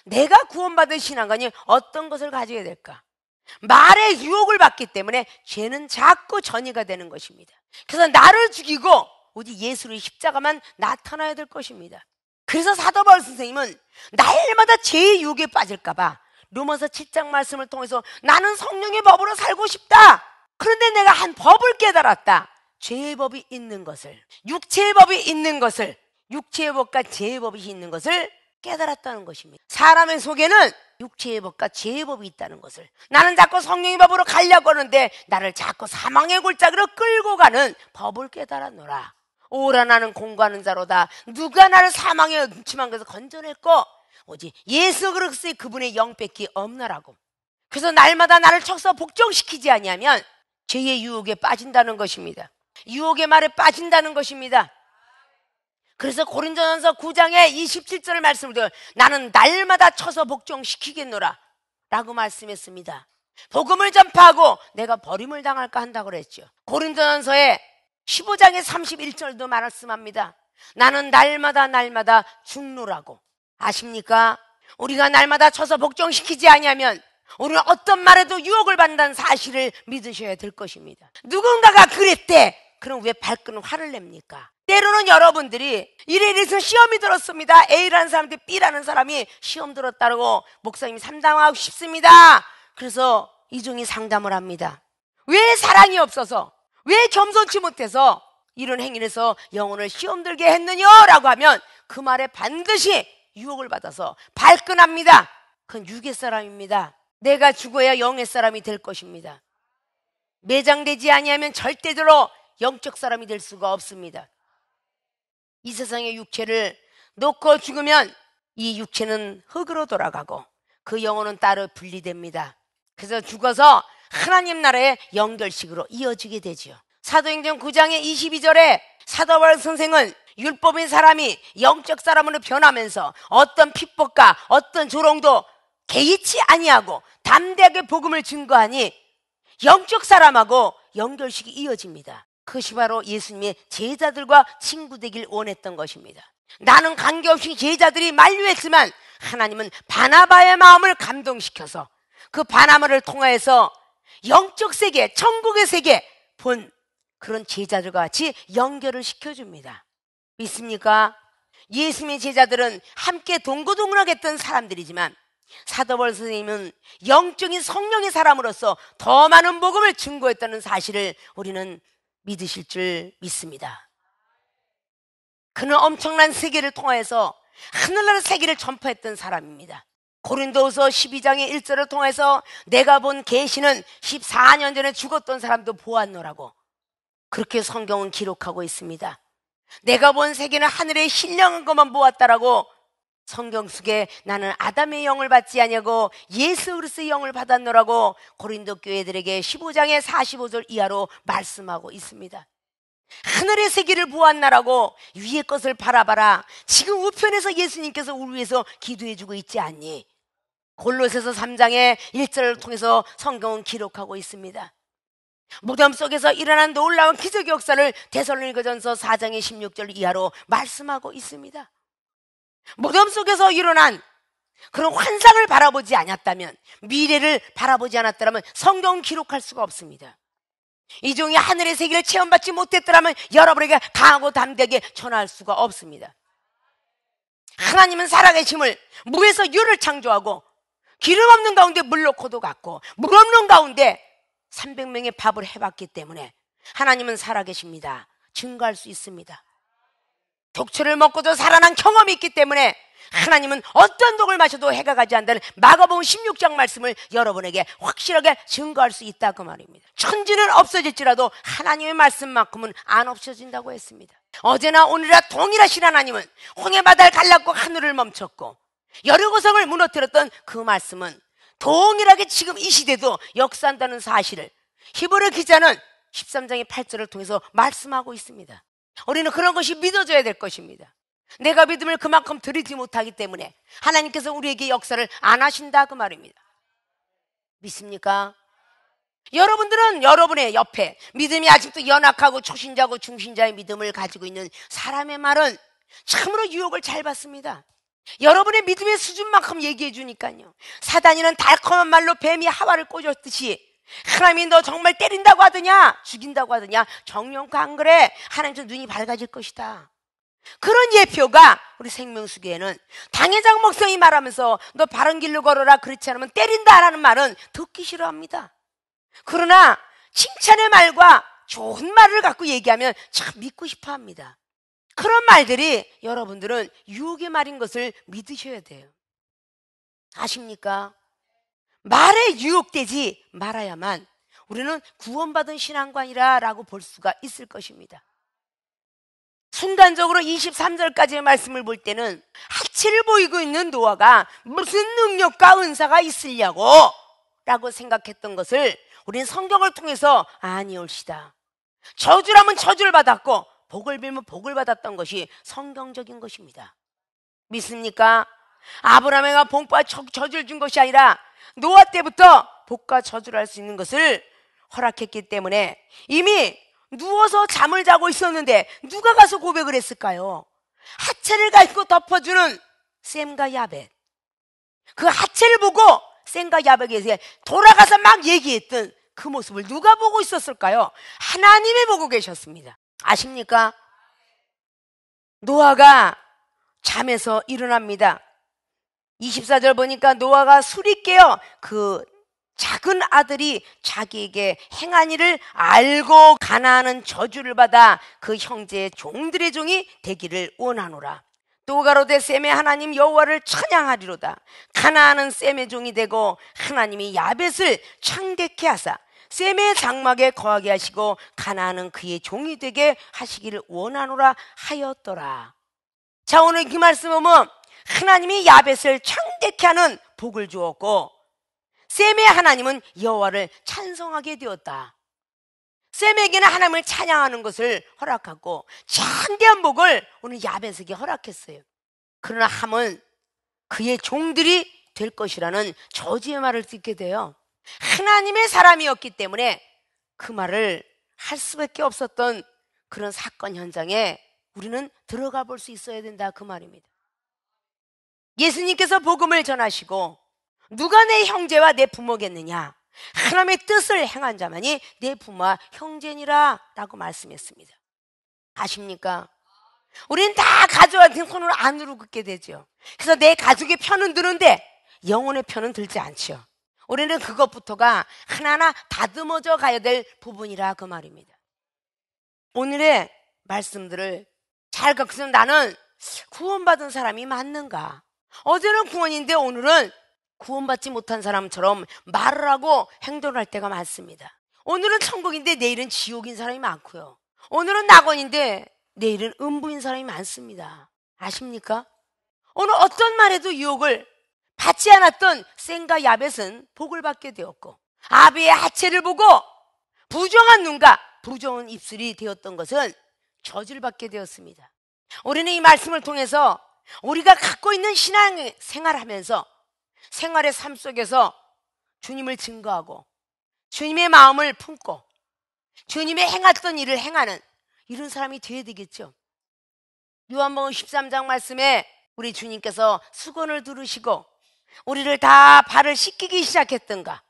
내가 구원받은 신앙관이 어떤 것을 가져야 될까? 말의 유혹을 받기 때문에 죄는 자꾸 전이가 되는 것입니다. 그래서 나를 죽이고 오직 예수의 십자가만 나타나야 될 것입니다. 그래서 사도 바울 선생님은 날마다 죄의 유혹에 빠질까봐 로마서 7장 말씀을 통해서 나는 성령의 법으로 살고 싶다. 그런데 내가 한 법을 깨달았다. 죄의 법이 있는 것을, 육체의 법이 있는 것을, 육체의 법과 죄의 법이 있는 것을 깨달았다는 것입니다. 사람의 속에는 육체의 법과 죄의 법이 있다는 것을, 나는 자꾸 성령의 법으로 가려고 하는데 나를 자꾸 사망의 골짜기로 끌고 가는 법을 깨달았노라. 오라 나는 공부하는 자로다. 누가 나를 사망의 음침한 것에서 건져냈고 오직 예수 그리스도의 그분의 영밖에 없나라고. 그래서 날마다 나를 쳐서 복종시키지 아니하면 죄의 유혹에 빠진다는 것입니다. 유혹의 말에 빠진다는 것입니다. 그래서 고린도전서 9장의 27절 말씀을 드려 나는 날마다 쳐서 복종시키겠노라 라고 말씀했습니다. 복음을 전파하고 내가 버림을 당할까 한다고 그랬죠. 고린도전서의 15장의 31절도 말씀합니다. 나는 날마다 죽노라고. 아십니까? 우리가 날마다 쳐서 복종시키지 아니하면 우리는 어떤 말에도 유혹을 받는다는 사실을 믿으셔야 될 것입니다. 누군가가 그랬대. 그럼 왜 발끈 화를 냅니까? 때로는 여러분들이 이래서 시험이 들었습니다. A라는 사람한테 B라는 사람이 시험 들었다고 목사님이 상담하고 싶습니다. 그래서 이종이 상담을 합니다. 왜 사랑이 없어서, 왜 겸손치 못해서 이런 행위를 해서 영혼을 시험 들게 했느냐라고 하면 그 말에 반드시 유혹을 받아서 발끈합니다. 그건 육의 사람입니다. 내가 죽어야 영의 사람이 될 것입니다. 매장되지 아니하면 절대적으로 영적 사람이 될 수가 없습니다. 이 세상의 육체를 놓고 죽으면 이 육체는 흙으로 돌아가고 그 영혼은 따로 분리됩니다. 그래서 죽어서 하나님 나라의 연결식으로 이어지게 되지요. 사도행전 9장의 22절에 사도 바울 선생은 율법인 사람이 영적 사람으로 변하면서 어떤 핍박과 어떤 조롱도 개의치 아니하고 담대하게 복음을 증거하니 영적 사람하고 연결식이 이어집니다. 그것이 바로 예수님의 제자들과 친구 되길 원했던 것입니다. 나는 관계없이 제자들이 만류했지만 하나님은 바나바의 마음을 감동시켜서 그 바나바를 통하여서 영적 세계, 천국의 세계 본 그런 제자들과 같이 연결을 시켜줍니다. 믿습니까? 예수님의 제자들은 함께 동고동락하게 했던 사람들이지만 사도 바울 선생님은 영적인 성령의 사람으로서 더 많은 복음을 증거했다는 사실을 우리는 믿으실 줄 믿습니다. 그는 엄청난 세계를 통해서 하늘나라 세계를 전파했던 사람입니다. 고린도후서 12장의 1절을 통해서 내가 본 계시는 14년 전에 죽었던 사람도 보았노라고 그렇게 성경은 기록하고 있습니다. 내가 본 세계는 하늘에 신령한 것만 보았다라고 성경 속에 나는 아담의 영을 받지 아니하고 예수 그리스도의 영을 받았노라고 고린도 교회들에게 15장의 45절 이하로 말씀하고 있습니다. 하늘의 세계를 보았나라고 위의 것을 바라봐라. 지금 우편에서 예수님께서 우리 위해서 기도해주고 있지 않니? 골로새서 3장의 1절을 통해서 성경은 기록하고 있습니다. 무덤 속에서 일어난 놀라운 기적의 역사를 데살로니가전서 4장의 16절 이하로 말씀하고 있습니다. 무덤 속에서 일어난 그런 환상을 바라보지 않았다면, 미래를 바라보지 않았다면 성경은 기록할 수가 없습니다. 이 종이 하늘의 세계를 체험받지 못했더라면 여러분에게 강하고 담대하게 전할 수가 없습니다. 하나님은 살아계심을 무에서 유를 창조하고 기름 없는 가운데 물 넣고도 갔고 물 없는 가운데 300명의 밥을 해봤기 때문에 하나님은 살아계십니다. 증거할 수 있습니다. 독초를 먹고도 살아난 경험이 있기 때문에 하나님은 어떤 독을 마셔도 해가 가지 않는다는 마가복음 16장 말씀을 여러분에게 확실하게 증거할 수 있다 그 말입니다. 천지는 없어질지라도 하나님의 말씀만큼은 안 없어진다고 했습니다. 어제나 오늘이나 동일하신 하나님은 홍해바다를 갈랐고 하늘을 멈췄고 여리고성을 무너뜨렸던 그 말씀은 동일하게 지금 이 시대도 역사한다는 사실을 히브리 기자는 13장의 8절을 통해서 말씀하고 있습니다. 우리는 그런 것이 믿어져야 될 것입니다. 내가 믿음을 그만큼 드리지 못하기 때문에 하나님께서 우리에게 역사를 안 하신다 그 말입니다. 믿습니까? 여러분들은 여러분의 옆에 믿음이 아직도 연약하고 초신자고 중신자의 믿음을 가지고 있는 사람의 말은 참으로 유혹을 잘 받습니다. 여러분의 믿음의 수준만큼 얘기해 주니까요. 사단이는 달콤한 말로 뱀이 하와를 꼬셨듯이 하나님이 너 정말 때린다고 하더냐 죽인다고 하더냐 정령과 안 그래 하나님 좀 눈이 밝아질 것이다. 그런 예표가 우리 생명수계에는 당회장 목사님이 말하면서 너 바른 길로 걸어라 그렇지 않으면 때린다라는 말은 듣기 싫어합니다. 그러나 칭찬의 말과 좋은 말을 갖고 얘기하면 참 믿고 싶어 합니다. 그런 말들이 여러분들은 유혹의 말인 것을 믿으셔야 돼요. 아십니까? 말에 유혹되지 말아야만 우리는 구원받은 신앙관이라고 볼 수가 있을 것입니다. 순간적으로 23절까지의 말씀을 볼 때는 하체를 보이고 있는 노아가 무슨 능력과 은사가 있으려고 라고 생각했던 것을 우리는 성경을 통해서 아니올시다. 저주라면 저주를 받았고 복을 빌면 복을 받았던 것이 성경적인 것입니다. 믿습니까? 아브라함에게 복과 저주를 준 것이 아니라 노아 때부터 복과 저주를 할 수 있는 것을 허락했기 때문에 이미 누워서 잠을 자고 있었는데 누가 가서 고백을 했을까요? 하체를 가지고 덮어주는 셈과 야벳. 그 하체를 보고 셈과 야벳에게 돌아가서 막 얘기했던 그 모습을 누가 보고 있었을까요? 하나님이 보고 계셨습니다. 아십니까? 노아가 잠에서 일어납니다. 24절 보니까 노아가 술이 깨어 그 작은 아들이 자기에게 행한 일을 알고 가나안은 저주를 받아 그 형제의 종들의 종이 되기를 원하노라. 또 가로되 셈의 하나님 여호와를 찬양하리로다. 가나안은 셈의 종이 되고 하나님이 야벳을 창대케 하사 셈의 장막에 거하게 하시고 가나안은 그의 종이 되게 하시기를 원하노라 하였더라. 자, 오늘 그 말씀 보면 하나님이 야벳을 창대케 하는 복을 주었고 셈의 하나님은 여호와를 찬송하게 되었다. 셈에게는 하나님을 찬양하는 것을 허락하고 창대한 복을 오늘 야벳에게 허락했어요. 그러나 함은 그의 종들이 될 것이라는 저주의 말을 듣게 돼요. 하나님의 사람이었기 때문에 그 말을 할 수밖에 없었던 그런 사건 현장에 우리는 들어가 볼 수 있어야 된다, 그 말입니다. 예수님께서 복음을 전하시고 누가 내 형제와 내 부모겠느냐? 하나님의 뜻을 행한 자만이 내 부모와 형제니라 라고 말씀했습니다. 아십니까? 우리는 다 가족한테 손을 안으로 긋게 되죠. 그래서 내 가족의 편은 드는데 영혼의 편은 들지 않죠. 우리는 그것부터가 하나하나 다듬어져 가야 될 부분이라 그 말입니다. 오늘의 말씀들을 잘 갖고서 나는 구원받은 사람이 맞는가? 어제는 구원인데 오늘은 구원받지 못한 사람처럼 말을 하고 행동을 할 때가 많습니다. 오늘은 천국인데 내일은 지옥인 사람이 많고요. 오늘은 낙원인데 내일은 음부인 사람이 많습니다. 아십니까? 오늘 어떤 말에도 유혹을 받지 않았던 셈과 야벳은 복을 받게 되었고 아비의 하체를 보고 부정한 눈과 부정한 입술이 되었던 것은 저주를 받게 되었습니다. 우리는 이 말씀을 통해서 우리가 갖고 있는 신앙 생활하면서 생활의 삶 속에서 주님을 증거하고 주님의 마음을 품고 주님의 행했던 일을 행하는 이런 사람이 되어야 되겠죠. 요한복음 13장 말씀에 우리 주님께서 수건을 두르시고 우리를 다 발을 씻기기 시작했던가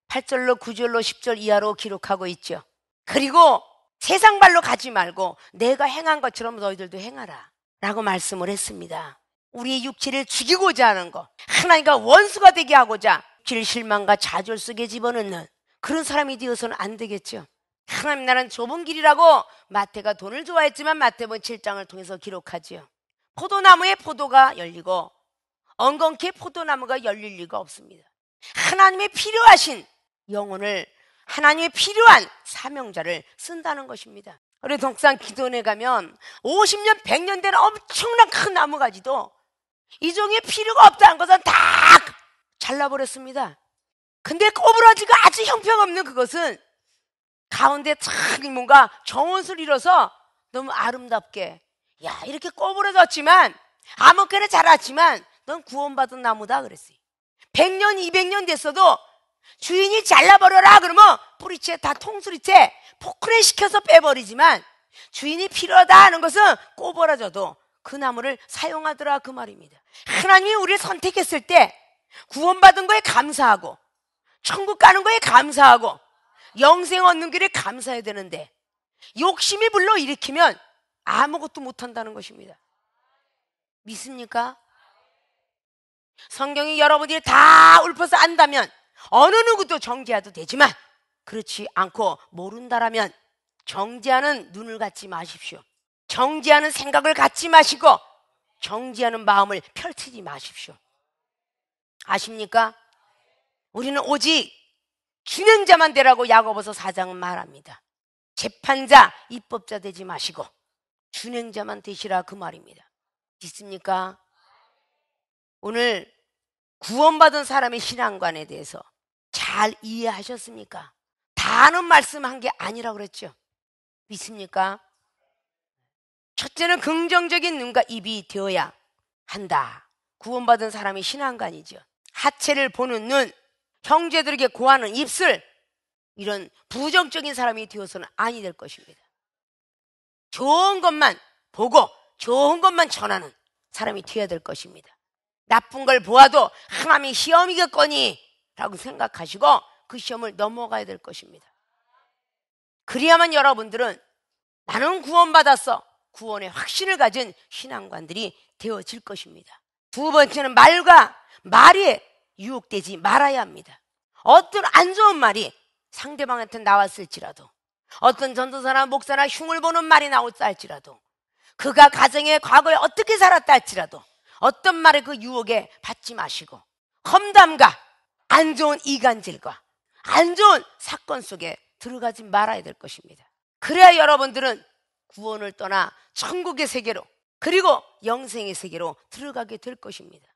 8절로 9절로 10절 이하로 기록하고 있죠. 그리고 세상 발로 가지 말고 내가 행한 것처럼 너희들도 행하라 라고 말씀을 했습니다. 우리의 육체를 죽이고자 하는 것, 하나님과 원수가 되게 하고자 길 실망과 좌절 속에 집어넣는 그런 사람이 되어서는 안 되겠죠. 하나님 나라는 좁은 길이라고 마태가 돈을 좋아했지만 마태복음 7장을 통해서 기록하지요. 포도나무에 포도가 열리고 엉겅퀴에 포도나무가 열릴 리가 없습니다. 하나님의 필요하신 영혼을 하나님의 필요한 사명자를 쓴다는 것입니다. 우리 동산 기도원에 가면 50년 100년 된 엄청난 큰 나무가지도 이 종에 필요가 없다는 것은 다 잘라버렸습니다. 근데 꼬부라지가 아주 형편없는 그것은 가운데 참 뭔가 정원수를 이뤄서 너무 아름답게 야 이렇게 꼬부러졌지만 아무렇게나 자랐지만 넌 구원받은 나무다 그랬어요. 100년 200년 됐어도 주인이 잘라버려라 그러면 뿌리채 다 통수리채 포크레 시켜서 빼버리지만 주인이 필요하다 하는 것은 꼬부러져도 그 나무를 사용하더라 그 말입니다. 하나님이 우리를 선택했을 때 구원받은 거에 감사하고 천국 가는 거에 감사하고 영생 얻는 길에 감사해야 되는데 욕심이 불러일으키면 아무것도 못한다는 것입니다. 믿습니까? 성경이 여러분들이 다 읊어서 안다면 어느 누구도 정죄해도 되지만 그렇지 않고 모른다라면 정죄하는 눈을 갖지 마십시오. 정죄하는 생각을 갖지 마시고 정죄하는 마음을 펼치지 마십시오. 아십니까? 우리는 오직 준행자만 되라고 야고보서 4장은 말합니다. 재판자, 입법자 되지 마시고 준행자만 되시라 그 말입니다. 믿습니까? 오늘 구원받은 사람의 신앙관에 대해서 잘 이해하셨습니까? 다 아는 말씀 한 게 아니라고 그랬죠. 믿습니까? 첫째는 긍정적인 눈과 입이 되어야 한다. 구원받은 사람이 신앙관이죠. 하체를 보는 눈, 형제들에게 고하는 입술, 이런 부정적인 사람이 되어서는 아니 될 것입니다. 좋은 것만 보고 좋은 것만 전하는 사람이 되어야 될 것입니다. 나쁜 걸 보아도 하나님이 시험이겠거니 라고 생각하시고 그 시험을 넘어가야 될 것입니다. 그래야만 여러분들은 나는 구원받았어, 구원의 확신을 가진 신앙관들이 되어질 것입니다. 두 번째는 말과 말에 유혹되지 말아야 합니다. 어떤 안 좋은 말이 상대방한테 나왔을지라도, 어떤 전도사나 목사나 흉을 보는 말이 나왔다 할지라도, 그가 가정의 과거에 어떻게 살았다 할지라도 어떤 말에 그 유혹에 받지 마시고 험담과 안 좋은 이간질과 안 좋은 사건 속에 들어가지 말아야 될 것입니다. 그래야 여러분들은 구원을 떠나 천국의 세계로, 그리고 영생의 세계로 들어가게 될 것입니다.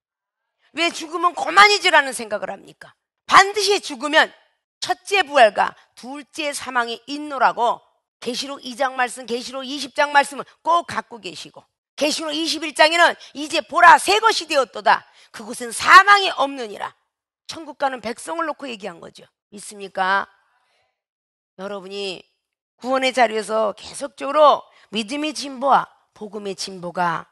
왜 죽으면 고만이지라는 생각을 합니까? 반드시 죽으면 첫째 부활과 둘째 사망이 있노라고 계시록 2장 말씀, 계시록 20장 말씀을 꼭 갖고 계시고, 계시록 21장에는 이제 보라 새 것이 되었도다, 그곳은 사망이 없느니라, 천국 가는 백성을 놓고 얘기한 거죠. 믿습니까? 여러분이 구원의 자리에서 계속적으로 믿음의 진보와 복음의 진보가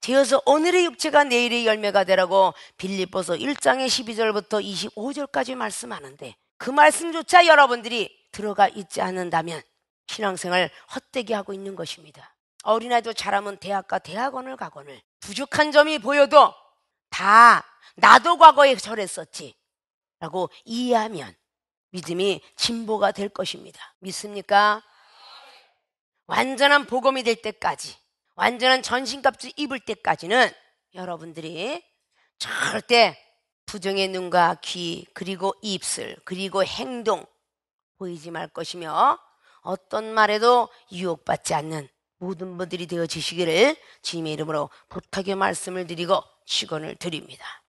되어서 오늘의 육체가 내일의 열매가 되라고 빌립보서 1장의 12절부터 25절까지 말씀하는데, 그 말씀조차 여러분들이 들어가 있지 않는다면 신앙생활 헛되게 하고 있는 것입니다. 어린아이도 자라면 대학과 대학원을 가거늘 부족한 점이 보여도 다 나도 과거에 저랬었지 라고 이해하면 믿음이 진보가 될 것입니다. 믿습니까? 완전한 복음이 될 때까지, 완전한 전신갑주 입을 때까지는 여러분들이 절대 부정의 눈과 귀, 그리고 입술, 그리고 행동 보이지 말 것이며, 어떤 말에도 유혹받지 않는 모든 분들이 되어지시기를 주님의 이름으로 부탁의 말씀을 드리고 축원을 드립니다.